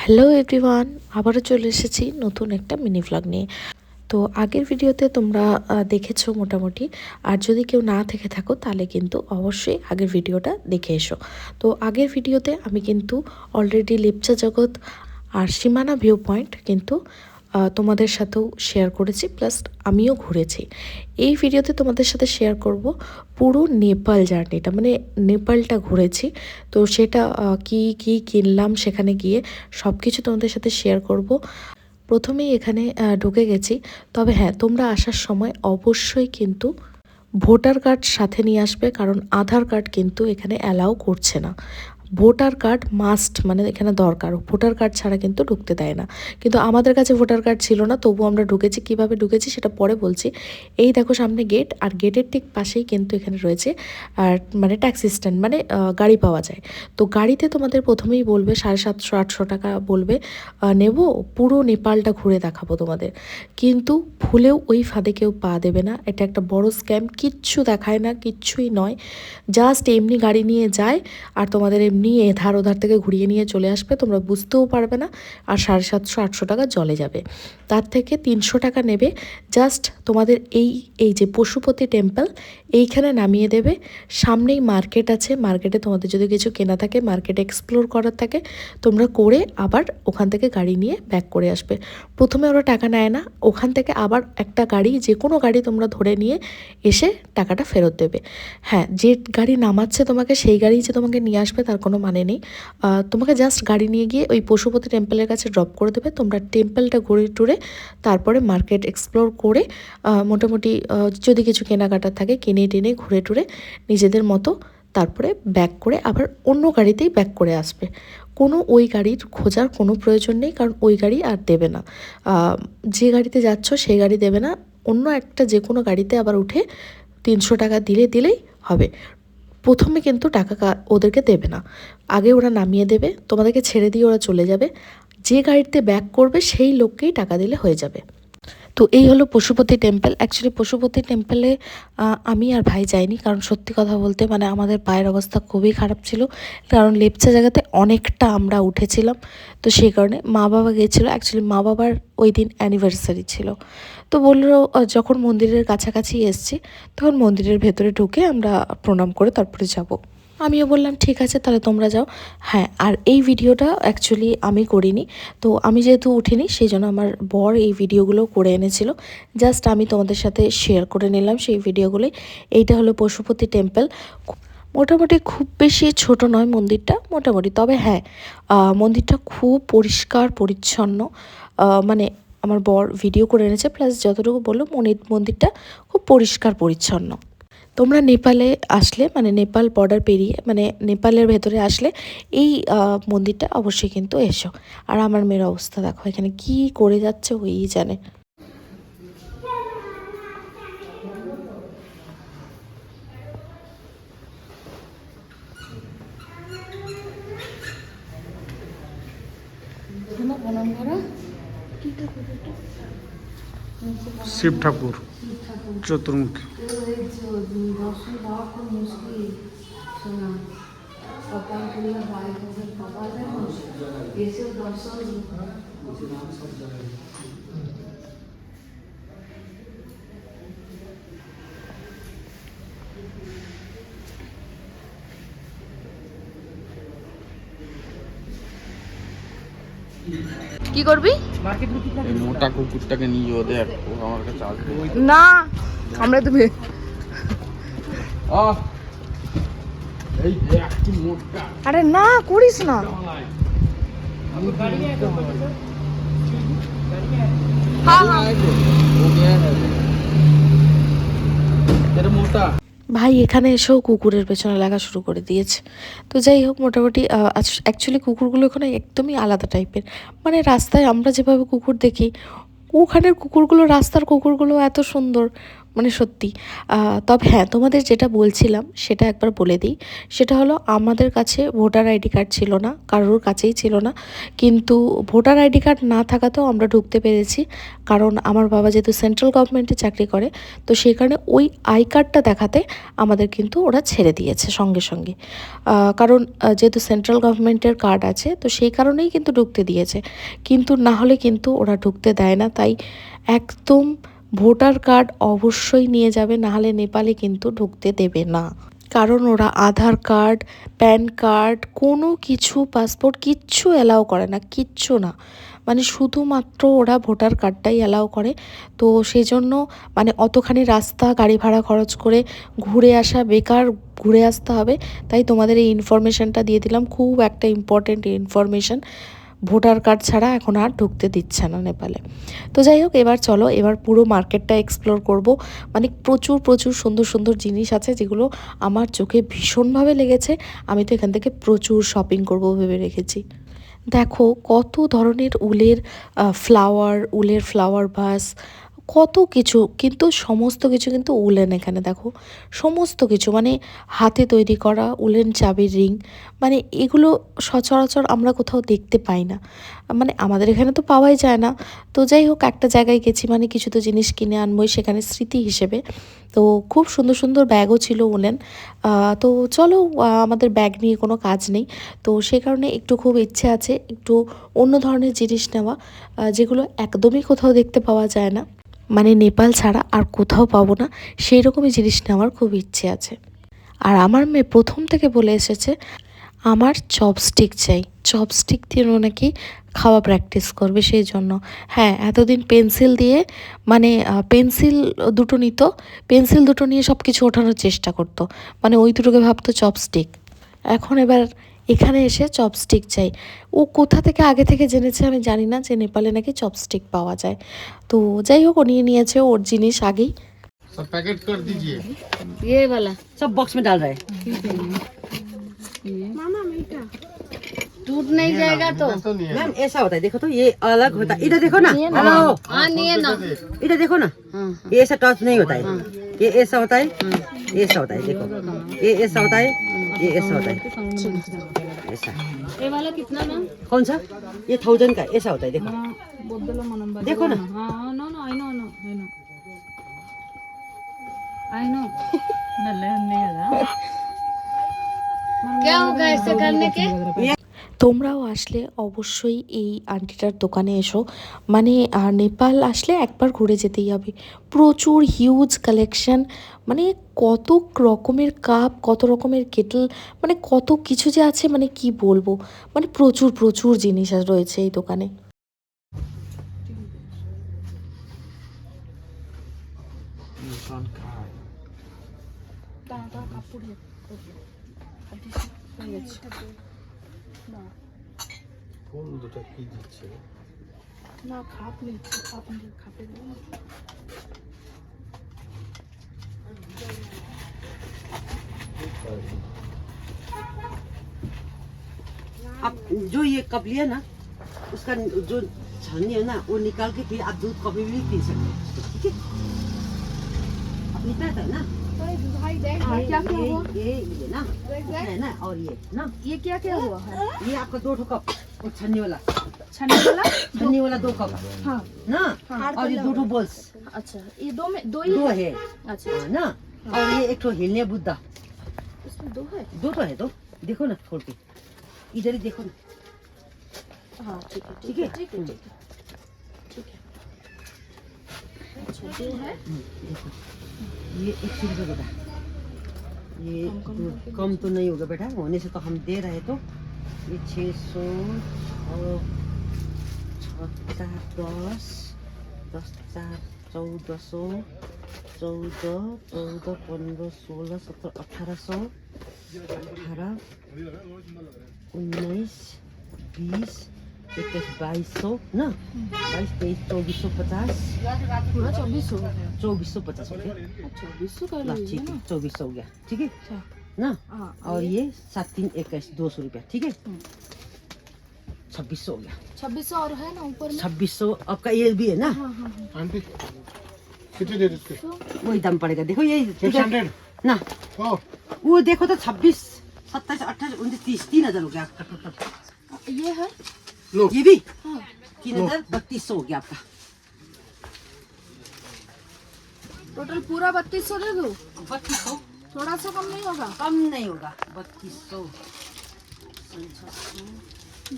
Hello everyone, আবারও চলে এসেছি নতুন একটা মিনি ভ্লগ নিয়ে। তো আগের ভিডিওতে তোমরা দেখেছো মোটামুটি, আর যদি কেউ না থেকে থাকো তাহলে কিন্তু অবশ্যই আগের ভিডিওটা দেখে এসো। তো আগের ভিডিওতে আমি কিন্তু অলরেডি লেপচা জগৎ আর সীমানা ভিউ পয়েন্ট কিন্তু তোমাদের সাথেও শেয়ার করেছি, প্লাস আমিও ঘুরেছি। এই ভিডিওতে তোমাদের সাথে শেয়ার করব পুরো নেপাল জার্নিটা, মানে নেপালটা ঘুরেছি। তো সেটা কি কি কিনলাম সেখানে গিয়ে সব কিছু তোমাদের সাথে শেয়ার করব। প্রথমেই এখানে ঢুকে গেছি। তবে হ্যাঁ, তোমরা আসার সময় অবশ্যই কিন্তু ভোটার কার্ড সাথে নিয়ে আসবে, কারণ আধার কার্ড কিন্তু এখানে অ্যালাউ করছে না। ভোটার কার্ড মাস্ট, মানে এখানে দরকার, ভোটার কার্ড ছাড়া কিন্তু ঢুকতে দেয় না। কিন্তু আমাদের কাছে ভোটার কার্ড ছিল না, তবু আমরা ঢুকেছি। কিভাবে ঢুকেছি সেটা পরে বলছি। এই দেখো সামনে গেট, আর গেটের ঠিক পাশেই কিন্তু এখানে রয়েছে আর মানে ট্যাক্সি স্ট্যান্ড, মানে গাড়ি পাওয়া যায়। তো গাড়িতে তোমাদের প্রথমেই বলবে 750-800 টাকা বলবে, নেব, পুরো নেপালটা ঘুরে দেখাবো তোমাদের। কিন্তু ভুলেও ওই ফাঁদে কেউ পা দেবে না, এটা একটা বড় স্ক্যাম। কিচ্ছু দেখায় না, কিচ্ছুই নয়। জাস্ট এমনি গাড়ি নিয়ে যায় আর তোমাদের এমনি এধার ওধার থেকে ঘুরিয়ে নিয়ে চলে আসবে, তোমরা বুঝতেও পারবে না। আর 750-800 টাকা জলে যাবে। তার থেকে 300 টাকা নেবে, জাস্ট তোমাদের এই এই যে পশুপতি টেম্পল এইখানে নামিয়ে দেবে। সামনেই মার্কেট আছে, মার্কেটে তোমাদের যদি কিছু কেনা থাকে, মার্কেট এক্সপ্লোর করার থাকে, তোমরা করে আবার ওখান থেকে গাড়ি নিয়ে ব্যাক করে আসবে। প্রথমে ওরা টাকা নেয় না, ওখান থেকে আবার একটা গাড়ি, যে কোনো গাড়ি তোমরা ধরে নিয়ে এসে টাকাটা ফেরত দেবে। হ্যাঁ, যে গাড়ি নামাচ্ছে তোমাকে সেই গাড়ি যে তোমাকে নিয়ে আসবে তার কোনো মানে নেই। তোমাকে জাস্ট গাড়ি নিয়ে গিয়ে ওই পশুপতি টেম্পলের কাছে ড্রপ করে দেবে। তোমরা টেম্পলটা ঘুরে টুরে তারপরে মার্কেট এক্সপ্লোর করে মোটামুটি যদি কিছু কেনাকাটার থাকে কিনে টেনে ঘুরে টুরে নিজেদের মতো তারপরে ব্যাক করে আবার অন্য গাড়িতেই ব্যাক করে আসবে। কোনো ওই গাড়ির খোঁজার কোনো প্রয়োজন নেই, কারণ ওই গাড়ি আর দেবে না। যে গাড়িতে যাচ্ছ সেই গাড়ি দেবে না, অন্য একটা যে কোনো গাড়িতে আবার উঠে 300 টাকা দিলেই হবে। প্রথমে কিন্তু টাকা ওদেরকে দেবে না, আগে ওরা নামিয়ে দেবে, তোমাদেরকে ছেড়ে দিয়ে ওরা চলে যাবে। যে গাড়িতে ব্যাক করবে সেই লোককেই টাকা দিলে হয়ে যাবে। তো এই হলো পশুপতি টেম্পল। অ্যাকচুয়ালি পশুপতি টেম্পলে আমি আর ভাই যাইনি, কারণ সত্যি কথা বলতে মানে আমাদের পায়ের অবস্থা খুবই খারাপ ছিল, কারণ লেপচা জায়গাতে অনেকটা আমরা উঠেছিলাম। তো সেই কারণে মা বাবা গিয়েছিলো। অ্যাকচুয়ালি মা বাবার ওই দিন অ্যানিভার্সারি ছিল। তো বললো যখন মন্দিরের কাছাকাছি এসছি তখন মন্দিরের ভেতরে ঢুকে আমরা প্রণাম করে তারপরে যাব। আমিও বললাম ঠিক আছে তাহলে তোমরা যাও। হ্যাঁ, আর এই ভিডিওটা অ্যাকচুয়ালি আমি করিনি, তো আমি যেহেতু উঠিনি সেই জন্য আমার বর এই ভিডিওগুলো করে এনেছিল। জাস্ট আমি তোমাদের সাথে শেয়ার করে নিলাম সেই ভিডিওগুলোই। এইটা হলো পশুপতি টেম্পল। মোটামুটি খুব বেশি ছোট নয় মন্দিরটা, মোটামুটি। তবে হ্যাঁ, মন্দিরটা খুব পরিষ্কার পরিচ্ছন্ন। মানে আমার বর ভিডিও করে এনেছে, প্লাস যতটুকু বললো মন্দিরটা খুব পরিষ্কার পরিচ্ছন্ন। তোমরা নেপালে আসলে, মানে নেপাল বর্ডার পেরিয়ে, মানে নেপালের ভেতরে আসলে এই মন্দিরটা অবশ্যই কিন্তু এসো। আর আমার মেয়ের অবস্থা দেখো, এখানে কি করে যাচ্ছে ওই জানে। শিব ঠাকুর চতুর্মুখী। দর্শন পাওয়া খুব মুশকিল শোনা, কপাল খুলে বাড়ি থেকে কপাল দেখো এসেও দর্শন। কি করবি? এই মোটা কুকুরটাকে নিয়ে ওদের আমার কাছে আসবে না, আমরা তুমি এই একটু মোটা। আরে না করিস না। মোটা ভাই এখানে এসেও কুকুরের পেছনে লাগা শুরু করে দিয়েছে। তো যাই হোক, মোটামুটি অ্যাকচুয়ালি কুকুরগুলো এখানে একদমই আলাদা টাইপের। মানে রাস্তায় আমরা যেভাবে কুকুর দেখি, ওখানের কুকুরগুলো, রাস্তার কুকুরগুলো এত সুন্দর, মানে সত্যি। তবে হ্যাঁ, তোমাদের যেটা বলছিলাম সেটা একবার বলে দিই। সেটা হলো আমাদের কাছে ভোটার আইডি কার্ড ছিল না, কারোর কাছেই ছিল না। কিন্তু ভোটার আইডি কার্ড না থাকাতেও আমরা ঢুকতে পেরেছি। কারণ আমার বাবা যেহেতু সেন্ট্রাল গভর্নমেন্টে চাকরি করে, তো সেই কারণে ওই আই কার্ডটা দেখাতে আমাদের কিন্তু ওরা ছেড়ে দিয়েছে সঙ্গে সঙ্গে। কারণ যেহেতু সেন্ট্রাল গভর্নমেন্টের কার্ড আছে, তো সেই কারণেই কিন্তু ঢুকতে দিয়েছে। কিন্তু না হলে কিন্তু ওরা ঢুকতে দেয় না। তাই একদম ভোটার কার্ড অবশ্যই নিয়ে যাবে, নাহলে নেপালে কিন্তু ঢুকতে দেবে না। কারণ ওরা আধার কার্ড, প্যান কার্ড, কোনো কিছু, পাসপোর্ট কিচ্ছু অ্যালাউ করে না, কিচ্ছু না। মানে শুধুমাত্র ওরা ভোটার কার্ডটাই অ্যালাউ করে। তো সেই জন্য মানে অতখানি রাস্তা গাড়ি ভাড়া খরচ করে ঘুরে আসা বেকার, ঘুরে আসতে হবে। তাই তোমাদের এই ইনফরমেশানটা দিয়ে দিলাম, খুব একটা ইম্পর্টেন্ট ইনফরমেশান। ভোটার কার্ড ছাড়া এখন আর ঢুকতে দিচ্ছে না নেপালে। তো যাই হোক, এবার চলো, এবার পুরো মার্কেটটা এক্সপ্লোর করব। মানে প্রচুর প্রচুর সুন্দর সুন্দর জিনিস আছে যেগুলো আমার চোখে ভীষণভাবে লেগেছে। আমি তো এখান থেকে প্রচুর শপিং করব ভেবে রেখেছি। দেখো কত ধরনের উলের ফ্লাওয়ার ভাস, কত কিছু, কিন্তু সমস্ত কিছু কিন্তু উলেন। এখানে দেখো সমস্ত কিছু মানে হাতে তৈরি করা উলেন চাবির রিং, মানে এগুলো সচরাচর আমরা কোথাও দেখতে পাই না, মানে আমাদের এখানে তো পাওয়াই যায় না। তো যাই হোক, একটা জায়গায় গেছি মানে কিছু তো জিনিস কিনে আনবোই সেখানে স্মৃতি হিসেবে। তো খুব সুন্দর সুন্দর ব্যাগও ছিল উলেন। তো চলো, আমাদের ব্যাগ নিয়ে কোনো কাজ নেই, তো সেই কারণে একটু খুব ইচ্ছে আছে একটু অন্য ধরনের জিনিস নেওয়া, যেগুলো একদমই কোথাও দেখতে পাওয়া যায় না, মানে নেপাল ছাড়া আর কোথাও পাবো না, সেই রকমই জিনিস নেওয়ার খুব ইচ্ছে আছে। আর আমার মেয়ে প্রথম থেকে বলে এসেছে আমার চপস্টিক চাই, চপস্টিক দিয়ে ও নাকি খাওয়া প্র্যাকটিস করবে, সেই জন্য। হ্যাঁ, এতদিন পেন্সিল দিয়ে মানে পেন্সিল দুটো নিত, পেন্সিল দুটো নিয়ে সব কিছু ওঠানোর চেষ্টা করতো, মানে ওই দুটোকে ভাবতো চপস্টিক। এখন এবার এখানে এসে চপস্টিক চাই। ও কোথা থেকে আগে থেকে জেনেছে আমি জানি না যে নেপালে নাকি চপস্টিক পাওয়া যায়। তো যাই হোক, ও নিয়ে নিয়েছে ওর জিনিস আগেই। सब पैकेट कर दीजिए। ये वाला सब बॉक्स में डाल रहे हैं। टूट नहीं जाएगा तो। तो नहीं है। मैम ऐसा होता है, देखो तो ये अलग होता है। इधर देखो ना, हेलो, हाँ नहीं ना। इधर देखो ना, ये ऐसा टच नहीं होता है। ये ऐसा होता है, ये ऐसा होता है, देखो ये ऐसा होता है, ये ऐसा होता है, ऐसा। ये वाला कितना ना? कौन सा? ये 1000 का ऐसा होता है, देखो देखो ना। हाँ no no I know no I know क्या होगा ऐसे करने के? তোমরাও আসলে অবশ্যই এই আন্টিটার দোকানে এসো, মানে নেপাল আসলে একবার ঘুরে যেতেই হবে। প্রচুর হিউজ কালেকশন, মানে কত রকমের কাপ, কত রকমের কেটল, মানে কত কিছু যে আছে মানে কি বলবো, মানে প্রচুর প্রচুর জিনিস রয়েছে এই দোকানে। इंसान खाए। কোন দুটো কি দিচ্ছে? आप जो ये कप लिया ना, उसका जो छलनी है ना, वो निकाल के फिर आप दूध कॉफी भी पी सकते हैं, ठीक है? आप निकालता है ना, क्या क्या हुआ? ये ना है ना, और ये ना, ये क्या क्या हुआ है? ये आपका 2 कप, और छन्नी वाला छन्नी वाला? छन्नी वाला 2 कप हाँ ना, और ये 2 बोल्स अच्छा, ये दो में दो ही 2 है? है अच्छा ना, और ये एक तो हिलने बुद्धा, इसमें दो है? 2 तो है, 2 देखो ना खोल के, इधर ही देखो ना, हाँ ठीक है ठीक है? ठीक है ठीक है ठीक है। अच्छा दो है? देखो ये 100 रुपये बेटा, ये कम तो नहीं होगा बेटा, होने से तो हम दे रहे, तो ये 600 और 10 10 4 1400 14 14 15 16 17 1800 18 19 20 21 2200 ना, 22 23 2450 पूरा 2400 है। 2450 हो गया, 2400 कर ला लीजिए ठीक ना। है, 2400 हो गया, ठीक है अच्छा ना, हाँ और ये 7 3 21 200 रुपया, ठीक है, 2600 हो गया, 2600 और है ना ऊपर में? 2600 आपका ये भी है ना, हाँ हाँ हाँ आंटी कितने दे देते? वही दाम पड़ेगा देखो ये 600? ना Oh, वो देखो तो 26 27 28 29 30 3,000 हो गया आपका टोटल ये है लो ये भी 3,000 3200 हो गया आपका टोटल पूरा 3200 दे दो 3200 थोड़ा सा कम नहीं होगा कम नहीं होगा 3200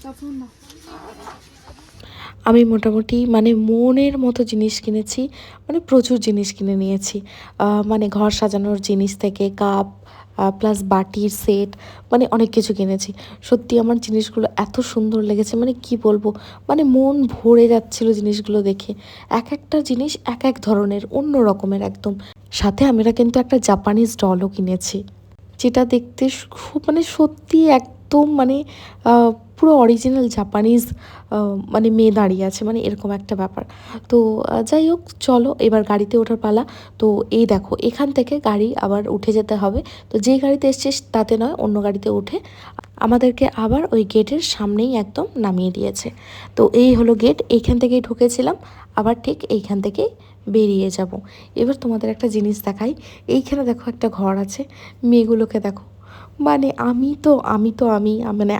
তখন না আমি মোটামুটি মানে মনের মতো জিনিস কিনেছি, মানে প্রচুর জিনিস কিনে নিয়েছি। মানে ঘর সাজানোর জিনিস থেকে কাপ প্লাস বাটির সেট, মানে অনেক কিছু কিনেছি। সত্যি আমার জিনিসগুলো এত সুন্দর লেগেছে, মানে কি বলবো, মানে মন ভরে যাচ্ছিল জিনিসগুলো দেখে। এক একটা জিনিস এক এক ধরনের, অন্য রকমের একদম। সাথে আমরা কিন্তু একটা জাপানিজ ডলও কিনেছি, যেটা দেখতে খুব মানে সত্যি একদম মানে পুরো অরিজিনাল জাপানিজ মানে মেয়ে দাঁড়িয়ে আছে, মানে এরকম একটা ব্যাপার। তো যাই হোক, চলো এবার গাড়িতে ওঠার পালা। তো এই দেখো, এখান থেকে গাড়ি আবার উঠে যেতে হবে। তো যেই গাড়িতে এসছিস তাতে নয়, অন্য গাড়িতে উঠে আমাদেরকে আবার ওই গেটের সামনেই একদম নামিয়ে দিয়েছে। তো এই হলো গেট, এইখান থেকেই ঢুকেছিলাম, আবার ঠিক এইখান থেকেই বেরিয়ে যাব। এবার তোমাদের একটা জিনিস দেখাই, এইখানে দেখো একটা ঘর আছে, মেয়েগুলোকে দেখো, মানে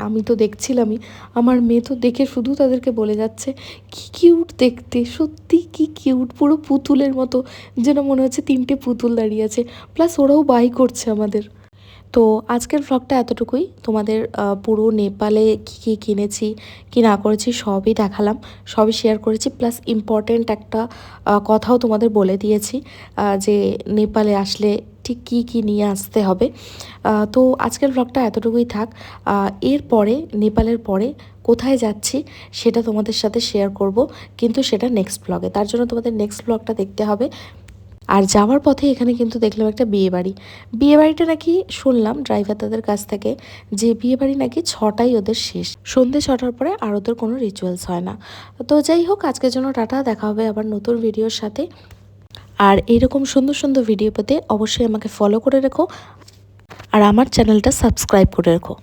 আমি তো দেখছিলামই, আমার মেয়ে তো দেখে শুধু তাদেরকে বলে যাচ্ছে কি কিউট দেখতে, সত্যি কি কিউট, পুরো পুতুলের মতো, যেন মনে হচ্ছে 3টে পুতুল দাঁড়িয়ে আছে, প্লাস ওরাও বাই করছে আমাদের। তো আজকের ভ্লগটা এতটুকুই, তোমাদের পুরো নেপালে কী কী কিনেছি কি না করেছি সবই দেখালাম, সবই শেয়ার করেছি, প্লাস ইম্পর্ট্যান্ট একটা কথাও তোমাদের বলে দিয়েছি যে নেপালে আসলে ঠিক কী কী নিয়ে আসতে হবে। তো আজকের ভ্লগটা এতটুকুই থাক। এরপরে নেপালের পরে কোথায় যাচ্ছি সেটা তোমাদের সাথে শেয়ার করব, কিন্তু সেটা নেক্সট ব্লগে, তার জন্য তোমাদের নেক্সট ব্লগটা দেখতে হবে। আর যাওয়ার পথে এখানে কিন্তু দেখলাম একটা বিয়েবাড়িটা নাকি শুনলাম ড্রাইভার দাদের কাছ থেকে যে বিয়েবাড়ি নাকি 6টায় ওদের শেষ, সন্ধ্যে 6টার পরে আর ওদের কোনো রিচুয়ালস হয় না। তো যাই হোক, আজকের জন্য টাটা, দেখা হবে আবার নতুন ভিডিওর সাথে। আর এইরকম সুন্দর সুন্দর ভিডিও পেতে অবশ্যই আমাকে ফলো করে রেখো, আর আমার চ্যানেলটা সাবস্ক্রাইব করে রেখো।